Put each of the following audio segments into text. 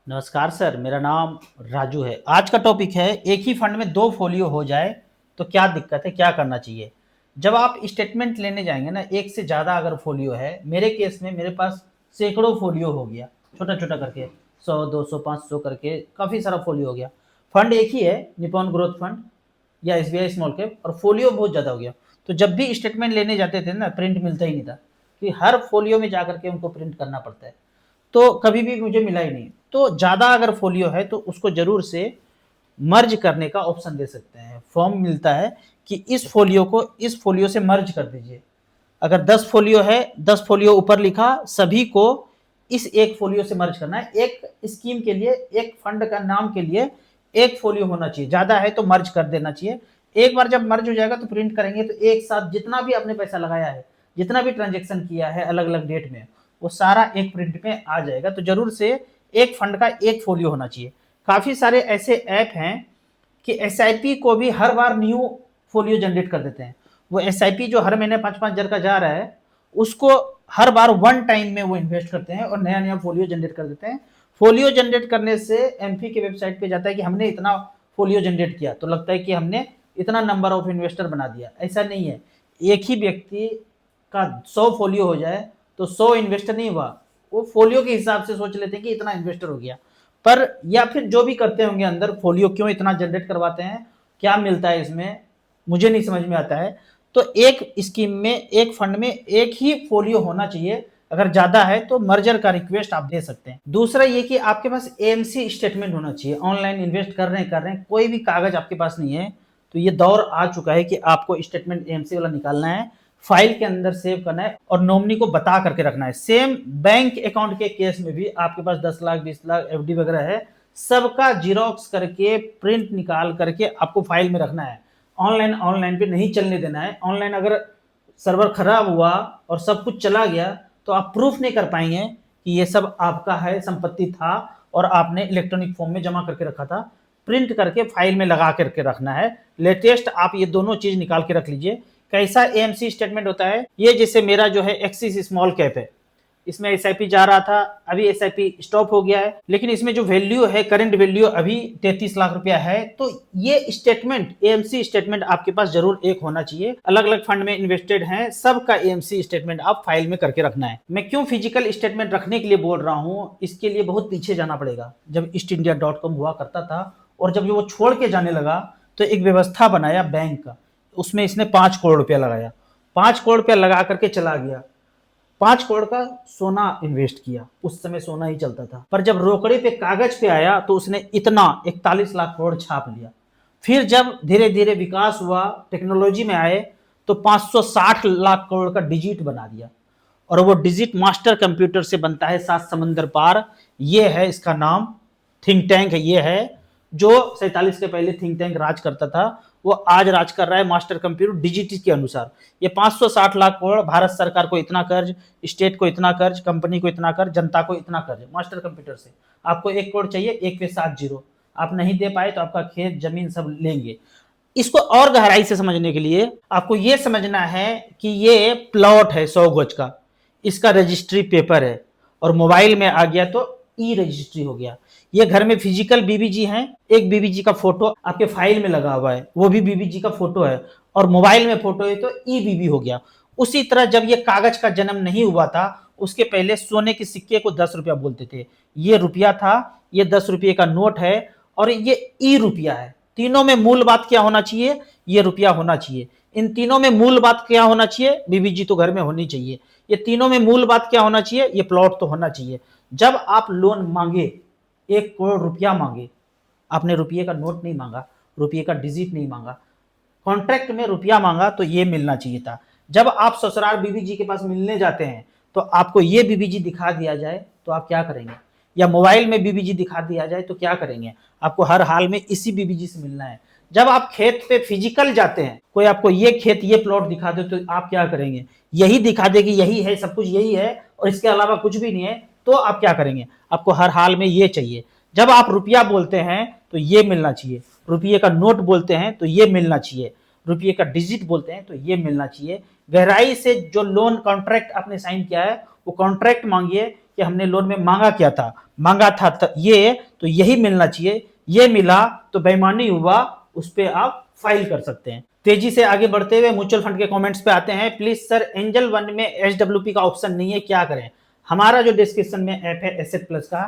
नमस्कार सर, मेरा नाम राजू है। आज का टॉपिक है एक ही फंड में दो फोलियो हो जाए तो क्या दिक्कत है, क्या करना चाहिए। जब आप स्टेटमेंट लेने जाएंगे ना, एक से ज़्यादा अगर फोलियो है, मेरे केस में मेरे पास सैकड़ों फोलियो हो गया, छोटा छोटा करके 100 200 500 करके काफ़ी सारा फोलियो हो गया। फंड एक ही है, निपॉन ग्रोथ फंड या एसबीआई स्मॉल कैप, और फोलियो बहुत ज़्यादा हो गया। तो जब भी स्टेटमेंट लेने जाते थे ना, प्रिंट मिलता ही नहीं था कि हर फोलियो में जा करके उनको प्रिंट करना पड़ता है। तो कभी भी मुझे मिला ही नहीं। तो ज़्यादा अगर फोलियो है तो उसको ज़रूर से मर्ज करने का ऑप्शन दे सकते हैं। फॉर्म मिलता है कि इस फोलियो को इस फोलियो से मर्ज कर दीजिए। अगर 10 फोलियो है, 10 फोलियो ऊपर लिखा, सभी को इस एक फोलियो से मर्ज करना है। एक स्कीम के लिए, एक फंड का नाम के लिए एक फोलियो होना चाहिए। ज़्यादा है तो मर्ज कर देना चाहिए। एक बार जब मर्ज हो जाएगा तो प्रिंट करेंगे तो एक साथ जितना भी आपने पैसा लगाया है, जितना भी ट्रांजेक्शन किया है अलग अलग डेट में, वो सारा एक प्रिंट में आ जाएगा। तो जरूर से एक फंड का एक फोलियो होना चाहिए। काफ़ी सारे ऐसे ऐप हैं कि एसआईपी को भी हर बार न्यू फोलियो जनरेट कर देते हैं। वो एसआईपी जो हर महीने 5-5 हजार का जा रहा है, उसको हर बार वन टाइम में वो इन्वेस्ट करते हैं और नया नया फोलियो जनरेट कर देते हैं। फोलियो जनरेट करने से एमपी के वेबसाइट पे जाता है कि हमने इतना फोलियो जनरेट किया, तो लगता है कि हमने इतना नंबर ऑफ इन्वेस्टर बना दिया। ऐसा नहीं है। एक ही व्यक्ति का 100 फोलियो हो जाए तो 100 इन्वेस्टर नहीं हुआ, वो फोलियो के हिसाब से सोच लेते हैं कि इतना इन्वेस्टर हो गया। पर या फिर जो भी करते होंगे अंदर, फोलियो क्यों इतना जनरेट करवाते हैं, क्या मिलता है इसमें, मुझे नहीं समझ में आता है। तो एक स्कीम में, एक फंड में एक ही फोलियो होना चाहिए। अगर ज्यादा है तो मर्जर का रिक्वेस्ट आप दे सकते हैं। दूसरा ये कि आपके पास एएमसी स्टेटमेंट होना चाहिए। ऑनलाइन इन्वेस्ट कर रहे हैं, कोई भी कागज आपके पास नहीं है तो ये दौर आ चुका है कि आपको स्टेटमेंट एएमसी वाला निकालना है, फाइल के अंदर सेव करना है और नॉमिनी को बता करके रखना है। सेम बैंक अकाउंट के केस में भी आपके पास 10 लाख 20 लाख एफडी वगैरह है, सबका जीरोक्स करके प्रिंट निकाल करके आपको फाइल में रखना है। ऑनलाइन पे नहीं चलने देना है। ऑनलाइन अगर सर्वर खराब हुआ और सब कुछ चला गया तो आप प्रूफ नहीं कर पाएंगे कि ये सब आपका है, संपत्ति था और आपने इलेक्ट्रॉनिक फॉर्म में जमा करके रखा था। प्रिंट करके फाइल में लगा करके रखना है। लेटेस्ट आप ये दोनों चीज निकाल के रख लीजिए। कैसा एएमसी स्टेटमेंट होता है, ये जैसे मेरा जो है एक्सिस स्मॉल कैप है, इसमें एसआईपी जा रहा था, अभी एसआईपी स्टॉप हो गया है, लेकिन इसमें जो वैल्यू है, करंट वैल्यू अभी 33 लाख रुपया है। तो ये स्टेटमेंट, एएमसी स्टेटमेंट आपके पास जरूर एक होना चाहिए। अलग अलग फंड में इन्वेस्टेड हैं, सबका एएमसी स्टेटमेंट आप फाइल में करके रखना है। मैं क्यों फिजिकल स्टेटमेंट रखने के लिए बोल रहा हूँ, इसके लिए बहुत पीछे जाना पड़ेगा। जब ईस्टइंडिया.com हुआ करता था और जब वो छोड़ के जाने लगा तो एक व्यवस्था बनाया बैंक का, उसमें इसने 5 करोड़ रुपया लगाया। 5 करोड़ रुपया लगा करके चला गया। 5 करोड़ का सोना इन्वेस्ट किया, उस समय सोना ही चलता था। पर जब रोकड़े पे कागज पे आया तो उसने इतना 41 लाख करोड़ छाप लिया। फिर जब धीरे धीरे विकास हुआ, टेक्नोलॉजी में आए, तो 560 लाख करोड़ का डिजिट बना दिया। और वो डिजिट मास्टर कंप्यूटर से बनता है 7 समंदर पार। ये है इसका नाम, थिंक टैंक है। ये है जो 47 के पहले थिंक टैंक राज करता था, वो आज राज कर रहा है मास्टर कंप्यूटर डिजिटी के अनुसार। ये 560 लाख करोड़, भारत सरकार को इतना कर्ज, स्टेट को इतना कर्ज, कंपनी को इतना कर्ज, जनता को इतना कर्ज, मास्टर कंप्यूटर से। आपको 1 करोड़ चाहिए, 1 पे 7 जीरो, आप नहीं दे पाए तो आपका खेत जमीन सब लेंगे। इसको और गहराई से समझने के लिए आपको यह समझना है कि ये प्लॉट है 100 गज का, इसका रजिस्ट्री पेपर है, और मोबाइल में आ गया तो ई रजिस्ट्री हो गया। ये घर में फिजिकल बीबीजी हैं, एक बीबीजी का फोटो आपके फाइल में लगा हुआ है, वो भी बीबीजी का फोटो है, और मोबाइल में फोटो है तो ई बीबी हो गया। उसी तरह जब ये कागज का जन्म नहीं हुआ था, उसके पहले सोने के सिक्के को 10 रुपया बोलते थे। ये रुपया था, ये 10 रुपये का नोट है, और ये ई रुपया है। तीनों में मूल बात क्या होना चाहिए, ये रुपया होना चाहिए। इन तीनों में मूल बात क्या होना चाहिए, बीबीजी तो घर में होनी चाहिए। ये तीनों में मूल बात क्या होना चाहिए, ये प्लॉट तो होना चाहिए। जब आप लोन मांगे, 1 करोड़ रुपया मांगे, आपने रुपये का नोट नहीं मांगा, रुपये का डिजिट नहीं मांगा, कॉन्ट्रैक्ट में रुपया मांगा, तो ये मिलना चाहिए था। जब आप ससुराल बीबीजी के पास मिलने जाते हैं तो आपको ये बीबीजी दिखा दिया जाए तो आप क्या करेंगे, या मोबाइल में बीबीजी दिखा दिया जाए तो क्या करेंगे, आपको हर हाल में इसी बीबीजी से मिलना है। जब आप खेत पे फिजिकल जाते हैं, कोई आपको ये खेत, ये प्लॉट दिखा दे तो आप क्या करेंगे, यही दिखा दे कि यही है, सब कुछ यही है और इसके अलावा कुछ भी नहीं है, तो आप क्या करेंगे, आपको हर हाल में ये चाहिए। जब आप रुपया बोलते हैं तो ये मिलना चाहिए, रुपये का नोट बोलते हैं तो ये मिलना चाहिए, रुपये का डिजिट बोलते हैं तो ये मिलना चाहिए। गहराई से जो लोन कॉन्ट्रैक्ट आपने साइन किया है वो कॉन्ट्रैक्ट मांगिए, कि हमने लोन में मांगा था ये, तो यही मिलना चाहिए, ये मिला तो बेईमानी हुआ, उस पर आप फाइल कर सकते हैं। तेजी से आगे बढ़ते हुए म्यूचुअल फंड के कमेंट्स पे आते हैं। प्लीज सर, एंजल वन में एसडब्ल्यूपी का ऑप्शन नहीं है, क्या करें? हमारा जो डिस्क्रिप्शन में ऐप है एसेट प्लस का,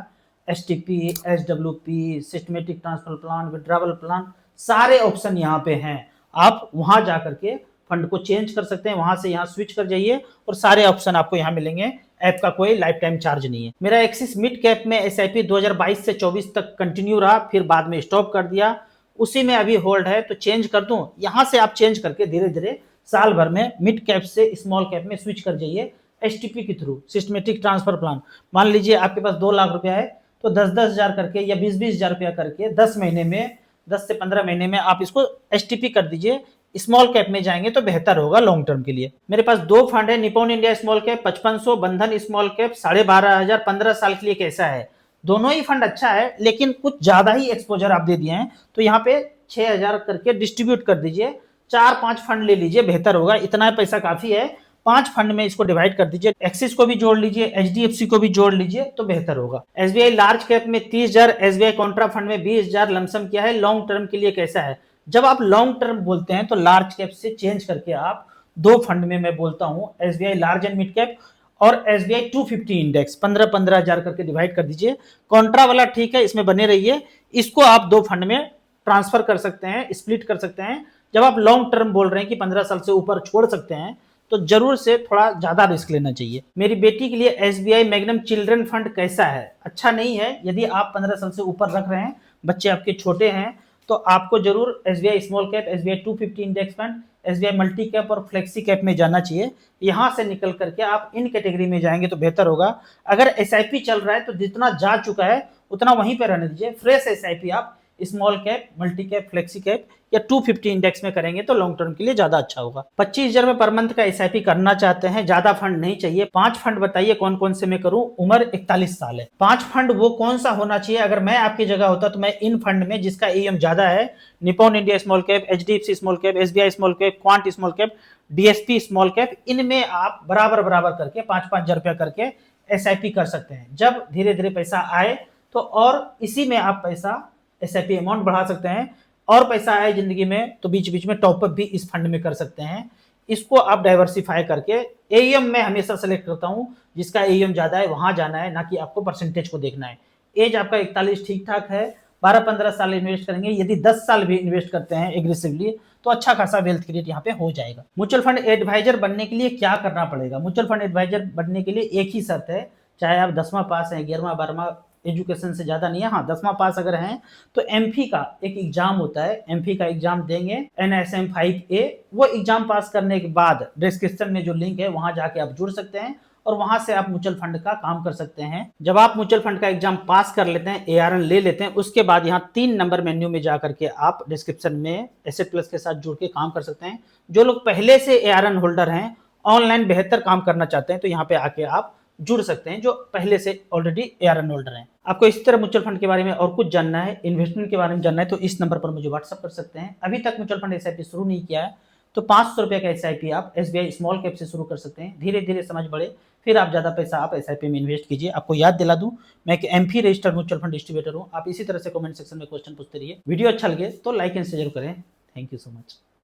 STP, SWP, systematic transfer plan, withdrawal plan, सारे ऑप्शन यहाँ पे हैं। आप वहां जाकर के फंड को चेंज कर सकते हैं, वहां से यहाँ स्विच कर जाइए और सारे ऑप्शन आपको यहाँ मिलेंगे। ऐप का कोई लाइफ टाइम चार्ज नहीं है। मेरा एक्सिस मिड कैप में एसआईपी 2022 से 24 तक कंटिन्यू रहा, फिर बाद में स्टॉप कर दिया, उसी में अभी होल्ड है। तो चेंज कर दूं, यहां से आप चेंज करके धीरे धीरे साल भर में मिड कैप से स्मॉल कैप में स्विच कर जाइए एसटीपी के थ्रू, सिस्टमेटिक ट्रांसफर प्लान। मान लीजिए आपके पास 2 लाख रुपया है, तो 10-10 हजार करके या 20-20 हजार रुपया करके 10 महीने में, 10 से 15 महीने में आप इसको एसटीपी कर दीजिए। स्मॉल कैप में जाएंगे तो बेहतर होगा लॉन्ग टर्म के लिए। मेरे पास 2 फंड है, निप्पॉन इंडिया स्मॉल कैप 5500, बंधन स्मॉल कैप 12,500, 15 साल के लिए कैसा है? दोनों ही फंड अच्छा है, लेकिन कुछ ज्यादा ही एक्सपोजर आप दे दिए हैं, तो यहाँ पे 6,000 करके डिस्ट्रीब्यूट कर दीजिए, 4-5 फंड ले लीजिए, बेहतर होगा। इतना पैसा काफी है, 5 फंड में इसको डिवाइड कर दीजिए, एक्सिस को भी जोड़ लीजिए, एचडीएफसी को भी जोड़ लीजिए, तो बेहतर होगा। एसबीआई लार्ज कैप में 30,000, एसबीआई कॉन्ट्रा फंड में 20,000 लमसम किया है। लॉन्ग टर्म के लिए कैसा है? जब आप लॉन्ग टर्म बोलते हैं तो लार्ज कैप से चेंज करके आप 2 फंड में मैं बोलता हूं, SBI large and mid cap और एसबीआई 250 इंडेक्स, 15-15 हजार करके डिवाइड कर दीजिए। कॉन्ट्रा वाला ठीक है, इसमें बने रहिए, इसको आप 2 फंड में ट्रांसफर कर सकते हैं, स्प्लिट कर सकते हैं। जब आप लॉन्ग टर्म बोल रहे हैं कि 15 साल से ऊपर छोड़ सकते हैं, तो जरूर से थोड़ा ज्यादा रिस्क लेना चाहिए। मेरी बेटी के लिए एसबीआई मैग्नम चिल्ड्रन फंड कैसा है? अच्छा नहीं है। यदि आप 15 साल से ऊपर रख रहे हैं, बच्चे आपके छोटे हैं, तो आपको जरूर SBI small cap, SBI 250 index fund, SBI multi cap और फ्लेक्सी कैप में जाना चाहिए। यहां से निकल करके आप इन कैटेगरी में जाएंगे तो बेहतर होगा। अगर एसआईपी चल रहा है तो जितना जा चुका है उतना वहीं पे रहने दीजिए। फ्रेश एसआईपी आप small cap, multi cap, flexi cap या 250 इंडेक्स में करेंगे तो लॉन्ग टर्म के लिए ज्यादा अच्छा होगा। 25,000 में पर मंथ का एसआईपी करना चाहते हैं, ज्यादा फंड नहीं चाहिए। 5 फंड बताइए कौन कौन से मैं करूं। उम्र 41 साल है। 5 फंड वो कौन सा होना चाहिए? अगर मैं आपकी जगह होता तो मैं इन फंड में, जिसका एएम ज्यादा है, Nippon India small cap, HDFC small cap, SBI small cap, quant small cap, DSP small cap, इनमें आप बराबर बराबर करके 5-5 हजार रुपया करके एसआईपी कर सकते हैं। जब धीरे धीरे पैसा आए तो और इसी में आप पैसा एसआईपी अमाउंट बढ़ा सकते हैं। और पैसा आए जिंदगी में तो बीच बीच में टॉपअप भी इस फंड में कर सकते हैं। इसको आप डाइवर्सिफाई करके, एईएम में हमेशा सेलेक्ट करता हूं, जिसका एईएम ज्यादा है वहां जाना है, ना कि आपको परसेंटेज को देखना है। एज आपका 41 ठीक ठाक है, 12-15 साल इन्वेस्ट करेंगे। यदि 10 साल भी इन्वेस्ट करते हैं एग्रेसिवली तो अच्छा खासा वेल्थ क्रिएट यहाँ पे हो जाएगा। म्यूचुअल फंड एडवाइजर बनने के लिए क्या करना पड़ेगा? म्यूचुअल फंड एडवाइजर बनने के लिए एक ही शर्त है, चाहे आप 10वां पास हैं, 11वां 12वां, एजुकेशन से ज्यादा नहीं है। हाँ, 10वां पास अगर हैं तो एमफी का एक एग्जाम होता है, एमफी का एग्जाम देंगे, NSM 5A। वो एग्जाम पास करने के बाद डिस्क्रिप्शन में जो लिंक है वहां जाके आप जुड़ सकते हैं और वहां से आप म्यूचुअल फंड का काम कर सकते हैं। जब आप म्यूचुअल फंड का एग्जाम पास कर लेते हैं, ARN ले लेते हैं, उसके बाद यहाँ 3 नंबर मेन्यू में जाकर के आप डिस्क्रिप्शन में एसेट प्लस के साथ जुड़ के काम कर सकते हैं। जो लोग पहले से ARN होल्डर हैं, ऑनलाइन बेहतर काम करना चाहते हैं, तो यहाँ पे आके आप जुड़ सकते हैं, जो पहले से ऑलरेडी ARN होल्डर हैं। आपको इसी तरह म्यूचुअल फंड के बारे में और कुछ जानना है, इन्वेस्टमेंट के बारे में जानना है, तो इस नंबर पर मुझे व्हाट्सअप कर सकते हैं। अभी तक म्यूचुअल फंड एसआईपी शुरू नहीं किया है तो 500 रुपए का एसआईपी आप एसबीआई स्मॉल कैप से शुरू कर सकते हैं। धीरे धीरे समझ बढ़े, फिर आप ज्यादा पैसा आप एसआईपी में इन्वेस्ट कीजिए। आपको याद दिला दूं, मैं एक MP registered mutual fund distributor हूं। आप इसी तरह से कमेंट सेक्शन में क्वेश्चन पूछते रहिए। वीडियो अच्छा लगे तो लाइक एंड शेयर करें। Thank you so much.